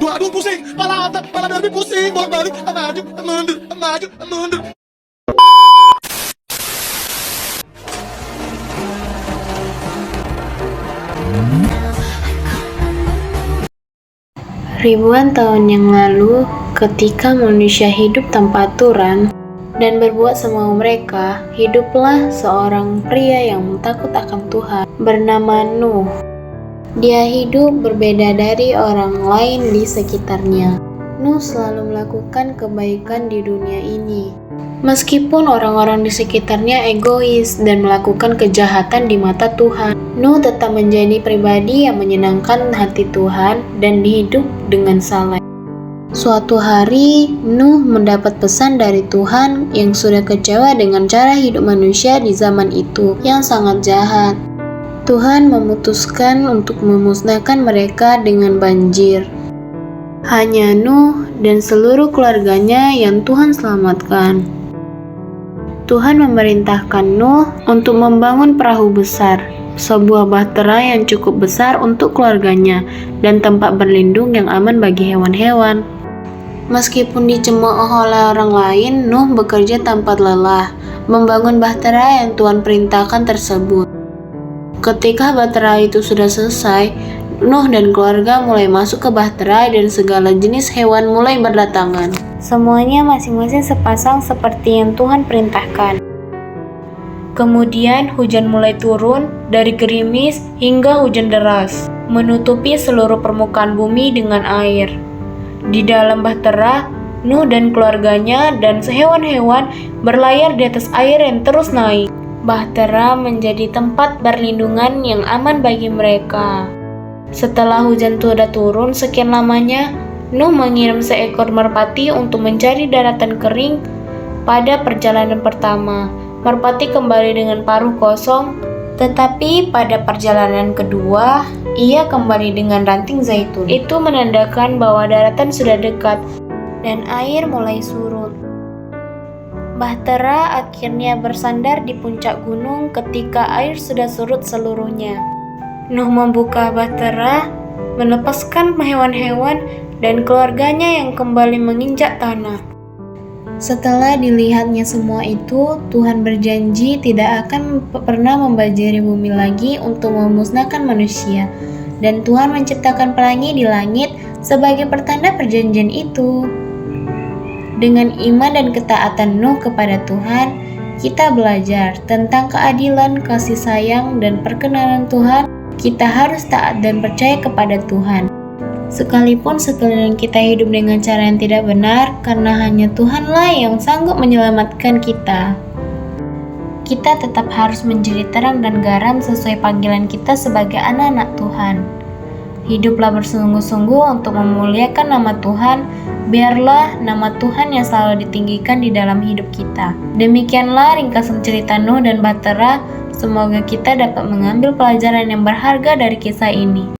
Aduh pusing, pala dari pusing, bolak-balik, maju, mundur, maju, mundur. Ribuan tahun yang lalu, ketika manusia hidup tanpa aturan dan berbuat semau mereka, hiduplah seorang pria yang takut akan Tuhan bernama Nuh. Dia hidup berbeda dari orang lain di sekitarnya. Nuh selalu melakukan kebaikan di dunia ini. Meskipun orang-orang di sekitarnya egois dan melakukan kejahatan di mata Tuhan, Nuh tetap menjadi pribadi yang menyenangkan hati Tuhan dan hidup dengan saleh. Suatu hari, Nuh mendapat pesan dari Tuhan yang sudah kecewa dengan cara hidup manusia di zaman itu yang sangat jahat. Tuhan memutuskan untuk memusnahkan mereka dengan banjir. Hanya Nuh dan seluruh keluarganya yang Tuhan selamatkan. Tuhan memerintahkan Nuh untuk membangun perahu besar, sebuah bahtera yang cukup besar untuk keluarganya dan tempat berlindung yang aman bagi hewan-hewan. Meskipun dicemooh oleh orang lain, Nuh bekerja tanpa lelah, membangun bahtera yang Tuhan perintahkan tersebut. Ketika bahtera itu sudah selesai, Nuh dan keluarga mulai masuk ke bahtera dan segala jenis hewan mulai berdatangan. Semuanya masing-masing sepasang seperti yang Tuhan perintahkan. Kemudian hujan mulai turun dari gerimis hingga hujan deras, menutupi seluruh permukaan bumi dengan air. Di dalam bahtera, Nuh dan keluarganya dan hewan-hewan berlayar di atas air yang terus naik. Bahtera menjadi tempat berlindungan yang aman bagi mereka. Setelah hujan sudah turun sekian lamanya, Nuh mengirim seekor merpati untuk mencari daratan kering. Pada perjalanan pertama, merpati kembali dengan paruh kosong, tetapi pada perjalanan kedua, ia kembali dengan ranting zaitun. Itu menandakan bahwa daratan sudah dekat dan air mulai surut. Bahtera akhirnya bersandar di puncak gunung ketika air sudah surut seluruhnya. Nuh membuka bahtera, melepaskan hewan-hewan dan keluarganya yang kembali menginjak tanah. Setelah dilihatnya semua itu, Tuhan berjanji tidak akan pernah membajiri bumi lagi untuk memusnahkan manusia. Dan Tuhan menciptakan pelangi di langit sebagai pertanda perjanjian itu. Dengan iman dan ketaatan Nuh kepada Tuhan, kita belajar tentang keadilan, kasih sayang, dan perkenanan Tuhan. Kita harus taat dan percaya kepada Tuhan. Sekalipun sekeliling kita hidup dengan cara yang tidak benar, karena hanya Tuhanlah yang sanggup menyelamatkan kita. Kita tetap harus menjadi terang dan garam sesuai panggilan kita sebagai anak-anak Tuhan. Hiduplah bersungguh-sungguh untuk memuliakan nama Tuhan. Biarlah nama Tuhan yang selalu ditinggikan di dalam hidup kita. Demikianlah ringkasan cerita Nuh dan bahtera. Semoga kita dapat mengambil pelajaran yang berharga dari kisah ini.